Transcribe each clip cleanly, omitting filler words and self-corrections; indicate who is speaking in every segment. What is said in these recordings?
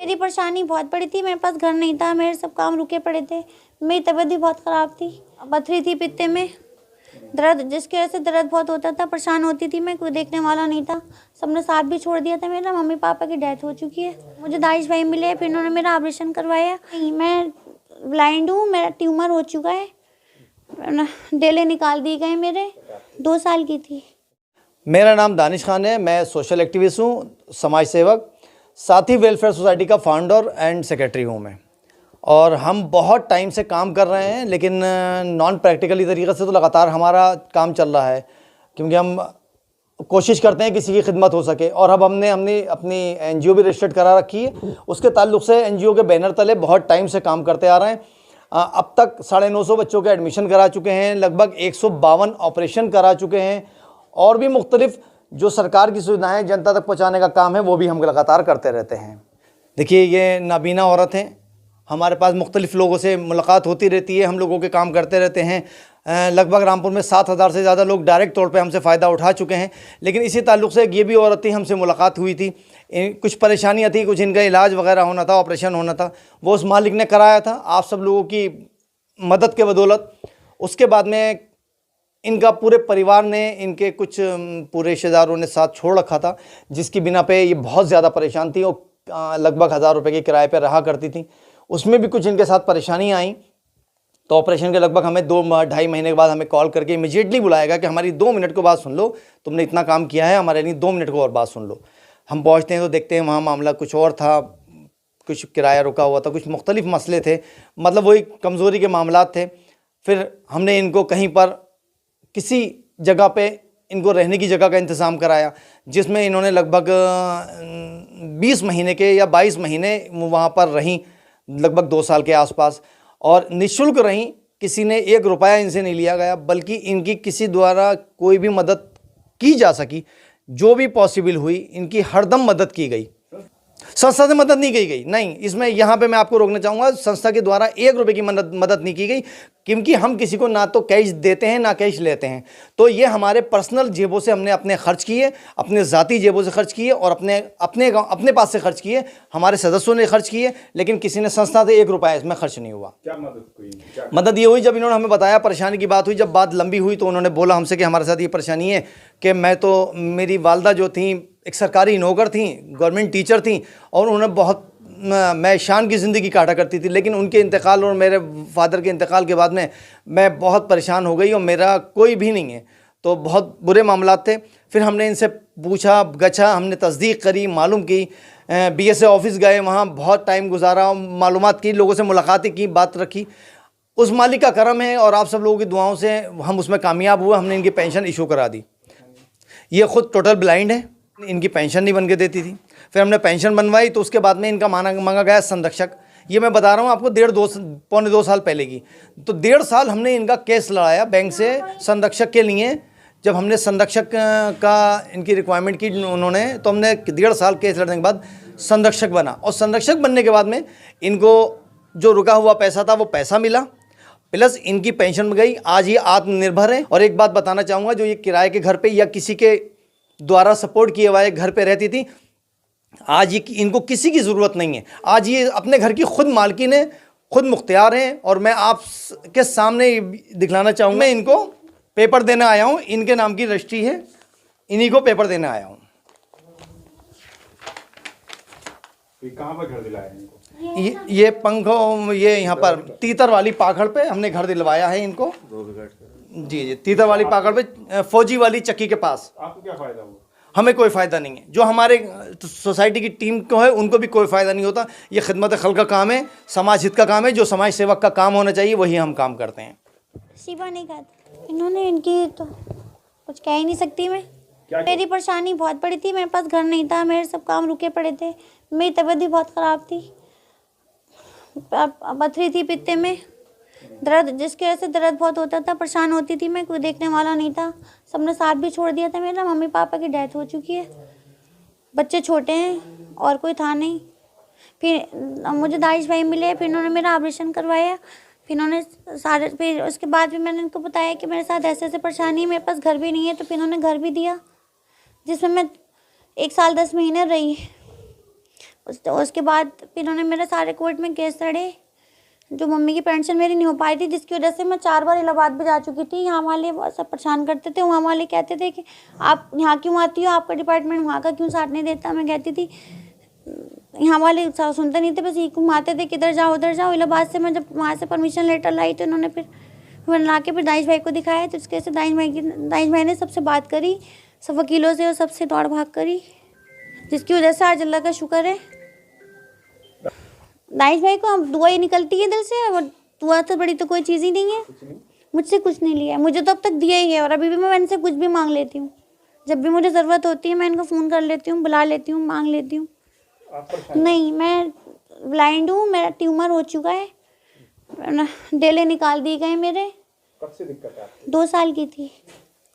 Speaker 1: मेरी परेशानी बहुत बड़ी थी, मेरे पास घर नहीं था, मेरे सब काम रुके पड़े थे, मेरी तबीयत भी बहुत ख़राब थी, पथरी थी पित्ते में, दर्द जिसकी वजह से दर्द बहुत होता था, परेशान होती थी मैं, कोई देखने वाला नहीं था, सबने साथ भी छोड़ दिया था मेरा। मम्मी पापा की डेथ हो चुकी है, मुझे दानिश भाई मिले, फिर उन्होंने मेरा ऑपरेशन करवाया। मैं ब्लाइंड हूँ, मेरा ट्यूमर हो चुका है, डेले निकाल दिए गए मेरे, 2 साल की थी।
Speaker 2: मेरा नाम दानिश खान है, मैं सोशल एक्टिविस्ट हूँ, समाज सेवक, साथी वेलफेयर सोसाइटी का फाउंडर एंड सेक्रेटरी हूँ मैं। और हम बहुत टाइम से काम कर रहे हैं, लेकिन नॉन प्रैक्टिकली तरीक़े से तो लगातार हमारा काम चल रहा है, क्योंकि हम कोशिश करते हैं किसी की खिदमत हो सके। और अब हमने अपनी एनजीओ भी रजिस्टर्ड करा रखी है, उसके ताल्लुक़ से एनजीओ के बैनर तले बहुत टाइम से काम करते आ रहे हैं। अब तक 950 बच्चों के एडमिशन करा चुके हैं, लगभग 152 ऑपरेशन करा चुके हैं, और भी मुख्तलिफ जो सरकार की सुविधाएं जनता तक पहुंचाने का काम है वो भी हम लगातार करते रहते हैं। देखिए, ये नाबीना औरत हैं, हमारे पास मुख्तलिफ लोगों से मुलाकात होती रहती है, हम लोगों के काम करते रहते हैं। लगभग रामपुर में 7,000 से ज़्यादा लोग डायरेक्ट तौर पे हमसे फ़ायदा उठा चुके हैं। लेकिन इसी ताल्लुक़ से ये भी औरत थी, हमसे मुलाकात हुई थी, कुछ परेशानियाँ थी, कुछ इनका इलाज वगैरह होना था, ऑपरेशन होना था, वो उस मालिक ने कराया था आप सब लोगों की मदद के बदौलत। उसके बाद में इनका पूरे परिवार ने, इनके कुछ पूरे रिश्तेदारों ने साथ छोड़ रखा था, जिसकी बिना पे ये बहुत ज़्यादा परेशान थी और लगभग 1,000 रुपये के किराए पर रहा करती थी। उसमें भी कुछ इनके साथ परेशानियाँ आई, तो ऑपरेशन के लगभग हमें 2-2.5 महीने के बाद हमें कॉल करके इमीडिएटली बुलाएगा कि हमारी 2 मिनट को बात सुन लो, तुमने इतना काम किया है, हमारे लिए 2 मिनट को और बात सुन लो। हम पहुँचते हैं तो देखते हैं वहाँ मामला कुछ और था, कुछ किराया रुका हुआ था, कुछ मुख्तलिफ मसले थे, मतलब वही कमज़ोरी के मामलात थे। फिर हमने इनको कहीं पर किसी जगह पे इनको रहने की जगह का इंतज़ाम कराया, जिसमें इन्होंने लगभग 20 महीने के या 22 महीने वहाँ पर रहीं, लगभग 2 साल के आसपास, और निःशुल्क रहीं। किसी ने 1 रुपया इनसे नहीं लिया गया, बल्कि इनकी किसी द्वारा कोई भी मदद की जा सकी, जो भी पॉसिबल हुई, इनकी हरदम मदद की गई। संस्था से मदद नहीं की गई, नहीं, इसमें यहाँ पे मैं आपको रोकना चाहूँगा, संस्था के द्वारा 1 रुपये की मदद नहीं की गई, क्योंकि हम किसी को ना तो कैश देते हैं ना कैश लेते हैं। तो ये हमारे पर्सनल जेबों से हमने अपने खर्च किए, अपने ज़ाती जेबों से खर्च किए, और अपने पास से खर्च किए, हमारे सदस्यों ने खर्च किए, लेकिन किसी ने संस्था से 1 रुपया इसमें खर्च नहीं हुआ।
Speaker 3: क्या मदद हुई?
Speaker 2: मदद ये हुई, जब इन्होंने हमें बताया, परेशानी की बात हुई, जब बात लंबी हुई तो उन्होंने बोला हमसे कि हमारे साथ ये परेशानी है कि मेरी वालदा जो थी एक सरकारी नौकर थी, गवर्नमेंट टीचर थी, और उन्होंने बहुत मैं शान की ज़िंदगी काटा करती थी, लेकिन उनके इंतकाल और मेरे फादर के इंतकाल के बाद में मैं बहुत परेशान हो गई और मेरा कोई भी नहीं है, तो बहुत बुरे मामलात थे। फिर हमने इनसे पूछा गछा, हमने तस्दीक करी, मालूम की, BSA ऑफिस गए, वहाँ बहुत टाइम गुजारा, मालूमात की, लोगों से मुलाकातें की, बात रखी। उस मालिक का करम है और आप सब लोगों की दुआओं से हम उसमें कामयाब हुए, हमने इनकी पेंशन इशू करा दी। ये खुद टोटल ब्लाइंड है, इनकी पेंशन नहीं बन के देती थी। फिर हमने पेंशन बनवाई, तो उसके बाद में इनका मांगा गया संरक्षक। ये मैं बता रहा हूँ आपको, 1.5-2 साल पहले की। तो 1.5 साल हमने इनका केस लड़ाया बैंक से संरक्षक के लिए। जब हमने संरक्षक का इनकी रिक्वायरमेंट की उन्होंने, तो हमने 1.5 साल केस लड़ने के बाद संरक्षक बना, और संरक्षक बनने के बाद में इनको जो रुका हुआ पैसा था वो पैसा मिला, प्लस इनकी पेंशन में गई। आज ये आत्मनिर्भर है। और एक बात बताना चाहूँगा, जो ये किराए के घर पे या किसी के द्वारा सपोर्ट किए हुए घर पे रहती थी, आज ये इनको किसी की ज़रूरत नहीं है। आज ये अपने घर की खुद मालकिन है, खुद मुख्तियार हैं। और मैं आप के सामने दिखलाना चाहूँगा, मैं इनको पेपर देने आया हूँ, इनके नाम की रजिस्ट्री है, इन्हीं को पेपर देने आया हूँ।
Speaker 3: कहाँ पर घर दिलाया इनको?
Speaker 2: ये पंखों, ये यहाँ पर तीतर वाली पाखड़ पे हमने घर दिलवाया है इनको। जी, तीतर वाली पाखड़ पे, फौजी वाली चक्की के पास।
Speaker 3: आपको क्या फ़ायदा हुआ?
Speaker 2: हमें कोई फ़ायदा नहीं है। जो हमारे सोसाइटी की टीम को है उनको भी कोई फ़ायदा नहीं होता। ये खिदमत खल्क का काम है, समाज हित का काम है, जो समाज सेवक का काम होना चाहिए वही हम काम करते हैं।
Speaker 1: शिवा नहीं कहते इन्होंने, इनकी तो कुछ कह ही नहीं सकती मैं। मेरी परेशानी बहुत बड़ी थी, मेरे पास घर नहीं था, मेरे सब काम रुके पड़े थे, मेरी तबीयत भी बहुत ख़राब थी, पथरी थी पित्ते में, दर्द जिसकी वजह से दर्द बहुत होता था, परेशान होती थी मैं, कोई देखने वाला नहीं था, सबने साथ भी छोड़ दिया था मेरा। मम्मी पापा की डेथ हो चुकी है, बच्चे छोटे हैं और कोई था नहीं। फिर मुझे दानिश भाई मिले, फिर उन्होंने मेरा ऑपरेशन करवाया, फिर उसके बाद भी मैंने उनको बताया कि मेरे साथ ऐसे ऐसे परेशानी है, मेरे पास घर भी नहीं है, तो फिर उन्होंने घर भी दिया, जिसमें मैं 1 साल 10 महीने रही। उसके बाद फिर इन्होंने मेरे सारे कोर्ट में केस लड़े, जो मम्मी की पेंशन मेरी नहीं हो पाई थी, जिसकी वजह से मैं 4 बार इलाहाबाद भी जा चुकी थी। यहाँ वाले बहुत सब परेशान करते थे, वहाँ वाले कहते थे कि आप यहाँ क्यों आती हो, आपका डिपार्टमेंट वहाँ का क्यों साथ नहीं देता। मैं कहती थी यहाँ वाले सुनते नहीं थे, बस ये घुमाते थे किधर जाओ उधर जाओ। इलाहाबाद से मैं जब वहाँ से परमिशन लेटर लाई तो इन्होंने फिर मैंने ला के फिर दानिश भाई को दिखाया, तो इसके वजह से दानिश भाई ने सबसे बात करी, सब वकीलों से और सबसे दौड़ भाग करी, जिसकी वजह से आज अल्लाह का शुक्र है। दानिश भाई को दुआ ही निकलती है दिल से, और दुआ तो बड़ी तो कोई चीज़ ही नहीं है। मुझसे कुछ नहीं लिया है, मुझे तो अब तक दिया ही है, और अभी भी मैं इनसे कुछ भी मांग लेती हूँ। जब भी मुझे ज़रूरत होती है मैं इनको फ़ोन कर लेती हूँ, बुला लेती हूँ, मांग लेती हूँ। नहीं, मैं ब्लाइंड हूँ, मेरा ट्यूमर हो चुका है, डेले निकाल दिए गए मेरे।
Speaker 3: कब से दिक्कत है आपको?
Speaker 1: 2 साल की थी।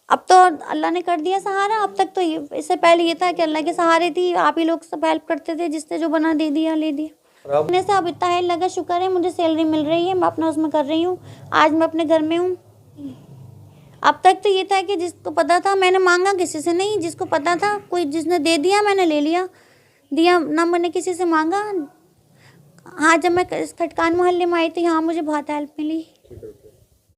Speaker 1: अब तो अल्लाह ने कर दिया सहारा। अब तक तो इससे पहले ये था कि अल्लाह के सहारे थी, आप ही लोग सब हेल्प करते थे, जिससे जो बना दे दिया ले दिया। अपने से अब इतना है, अल्लाह का शुक्र है, मुझे सैलरी मिल रही है, मैं अपना उसमें कर रही हूँ। आज मैं अपने घर में हूँ। अब तक तो ये था कि जिसको पता था, मैंने मांगा किसी से नहीं, जिसको पता था कोई जिसने दे दिया मैंने ले लिया, दिया ना मैंने किसी से मांगा। हाँ, जब मैं खटकान मोहल्ले में आई थी, यहाँ मुझे बहुत हेल्प मिली।
Speaker 3: ठीक है।